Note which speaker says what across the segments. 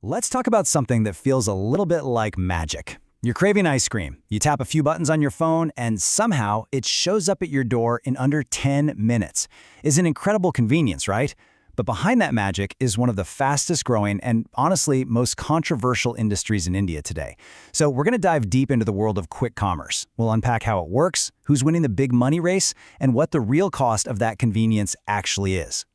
Speaker 1: Let's talk about something that feels a little bit like magic. You're craving ice cream. You tap a few buttons on your phone, and somehow it shows up at your door in under 10 minutes. It's an incredible convenience, right? But behind that magic is one of the fastest growing and honestly most controversial industries in India today. So we're going to dive deep into the world of quick commerce. We'll unpack how it works, who's winning the big money race, and what the real cost of that convenience actually is.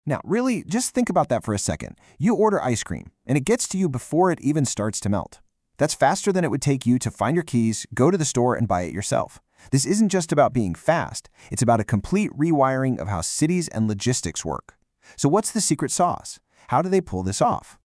Speaker 2: Now, really, just think about that for a second. You order ice cream, and it gets to you before it even starts to melt. That's faster than it would take you to find your keys, go to the store, and buy it yourself. This isn't just about being fast. It's about a complete rewiring of how cities and logistics work. So what's the secret sauce? How do they pull this off?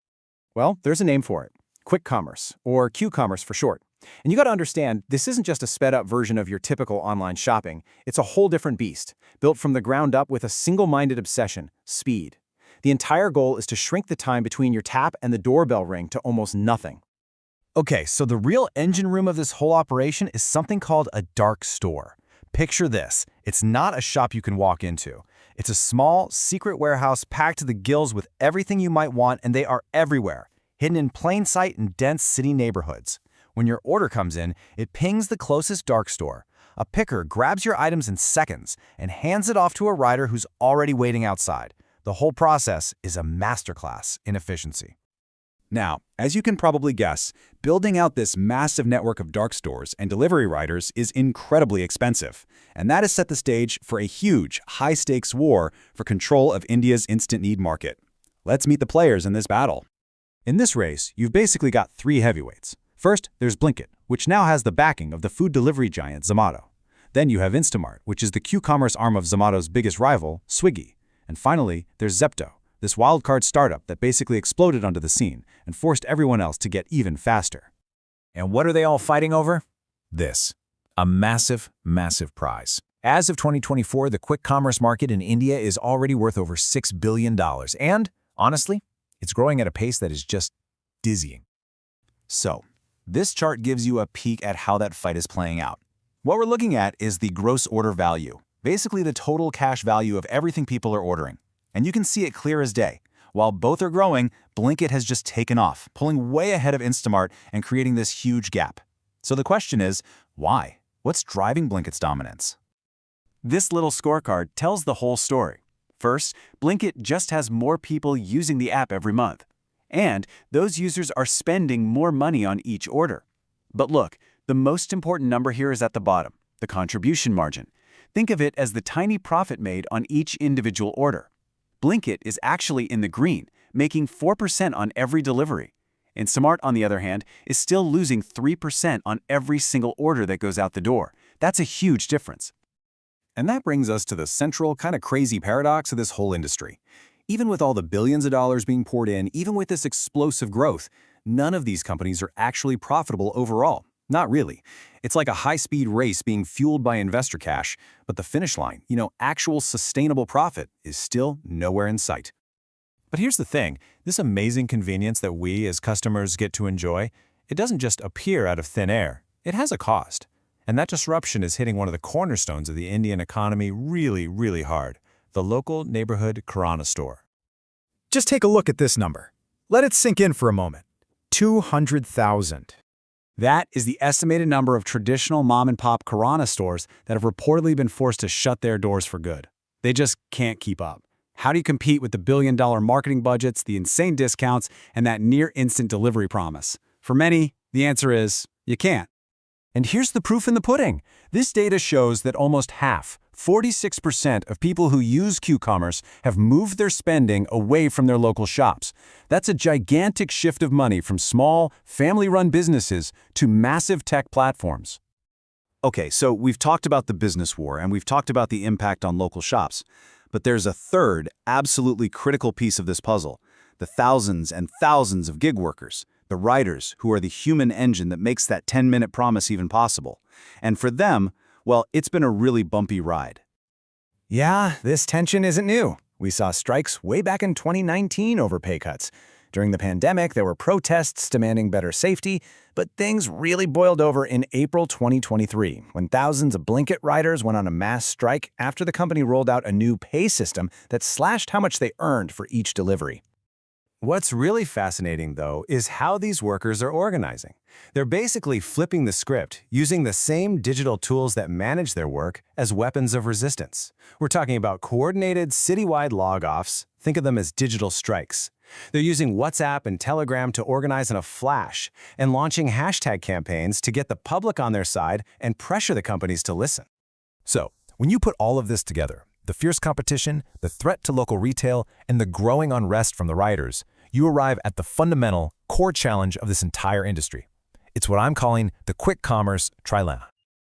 Speaker 3: Well, there's a name for it. Quick commerce, or Q-commerce for short. And you got to understand, this isn't just a sped-up version of your typical online shopping. It's a whole different beast, built from the ground up with a single-minded obsession: speed. The entire goal is to shrink the time between your tap and the doorbell ring to almost nothing.
Speaker 1: Okay, so the real engine room of this whole operation is something called a dark store. Picture this. It's not a shop you can walk into. It's a small, secret warehouse packed to the gills with everything you might want, and they are everywhere, hidden in plain sight in dense city neighborhoods. When your order comes in, it pings the closest dark store. A picker grabs your items in seconds and hands it off to a rider who's already waiting outside. The whole process is a masterclass in efficiency.
Speaker 4: Now, as you can probably guess, building out this massive network of dark stores and delivery riders is incredibly expensive, and that has set the stage for a huge, high-stakes war for control of India's instant need market. Let's meet the players in this battle. In this race, you've basically got three heavyweights. First, there's Blinkit, which now has the backing of the food delivery giant Zomato. Then you have Instamart, which is the Q-commerce arm of Zomato's biggest rival, Swiggy. And finally, there's Zepto, this wildcard startup that basically exploded onto the scene and forced everyone else to get even faster.
Speaker 1: And what are they all fighting over? This: a massive, massive prize. As of 2024, the quick commerce market in India is already worth over $6 billion. And, honestly, it's growing at a pace that is just dizzying. So, this chart gives you a peek at how that fight is playing out. What we're looking at is the gross order value, basically the total cash value of everything people are ordering. And you can see it clear as day. While both are growing, Blinkit has just taken off, pulling way ahead of Instamart and creating this huge gap. So the question is, why? What's driving Blinkit's dominance? This little scorecard tells the whole story. First, Blinkit just has more people using the app every month. And those users are spending more money on each order. But look, the most important number here is at the bottom, the contribution margin. Think of it as the tiny profit made on each individual order. Blinkit is actually in the green, making 4% on every delivery. Instamart, on the other hand, is still losing 3% on every single order that goes out the door. That's a huge difference. And that brings us to the central, kind of crazy paradox of this whole industry. Even with all the billions of dollars being poured in, even with this explosive growth, none of these companies are actually profitable overall. Not really. It's like a high-speed race being fueled by investor cash, but the finish line, actual sustainable profit, is still nowhere in sight. But here's the thing, this amazing convenience that we as customers get to enjoy, it doesn't just appear out of thin air. It has a cost. And that disruption is hitting one of the cornerstones of the Indian economy really, really hard: the local neighborhood Kirana store. Just take a look at this number. Let it sink in for a moment. 200,000. That is the estimated number of traditional mom-and-pop Kirana stores that have reportedly been forced to shut their doors for good. They just can't keep up. How do you compete with the billion-dollar marketing budgets, the insane discounts, and that near-instant delivery promise? For many, the answer is, you can't. And here's the proof in the pudding. This data shows that almost half, 46% of people who use Q-commerce have moved their spending away from their local shops. That's a gigantic shift of money from small, family-run businesses to massive tech platforms. Okay, so we've talked about the business war, and we've talked about the impact on local shops. But there's a third, absolutely critical piece of this puzzle: the thousands and thousands of gig workers, the riders who are the human engine that makes that 10-minute promise even possible. And for them, well, it's been a really bumpy ride. Yeah, this tension isn't new. We saw strikes way back in 2019 over pay cuts. During the pandemic, there were protests demanding better safety, but things really boiled over in April 2023, when thousands of Blinkit riders went on a mass strike after the company rolled out a new pay system that slashed how much they earned for each delivery.
Speaker 3: What's really fascinating, though, is how these workers are organizing. They're basically flipping the script, using the same digital tools that manage their work as weapons of resistance. We're talking about coordinated citywide log-offs. Think of them as digital strikes. They're using WhatsApp and Telegram to organize in a flash and launching hashtag campaigns to get the public on their side and pressure the companies to listen.
Speaker 1: So, when you put all of this together, the fierce competition, the threat to local retail, and the growing unrest from the rioters, you arrive at the fundamental, core challenge of this entire industry. It's what I'm calling the quick commerce trilemma.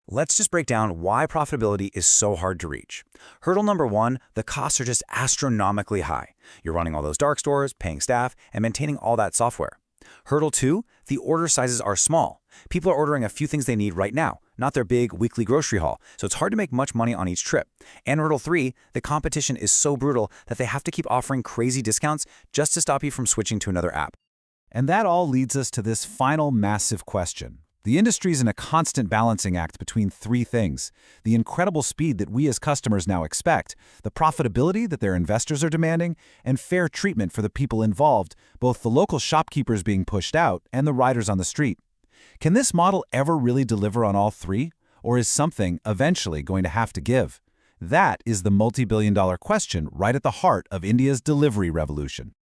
Speaker 4: Let's just break down why profitability is so hard to reach. Hurdle number one, the costs are just astronomically high. You're running all those dark stores, paying staff, and maintaining all that software. Hurdle two, the order sizes are small. People are ordering a few things they need right now, not their big weekly grocery haul, so it's hard to make much money on each trip. And hurdle three, the competition is so brutal that they have to keep offering crazy discounts just to stop you from switching to another app.
Speaker 5: And that all leads us to this final massive question. The industry's in a constant balancing act between three things: the incredible speed that we as customers now expect, the profitability that their investors are demanding, and fair treatment for the people involved, both the local shopkeepers being pushed out and the riders on the street. Can this model ever really deliver on all three, or is something eventually going to have to give? That is the multi-billion-dollar question right at the heart of India's delivery revolution.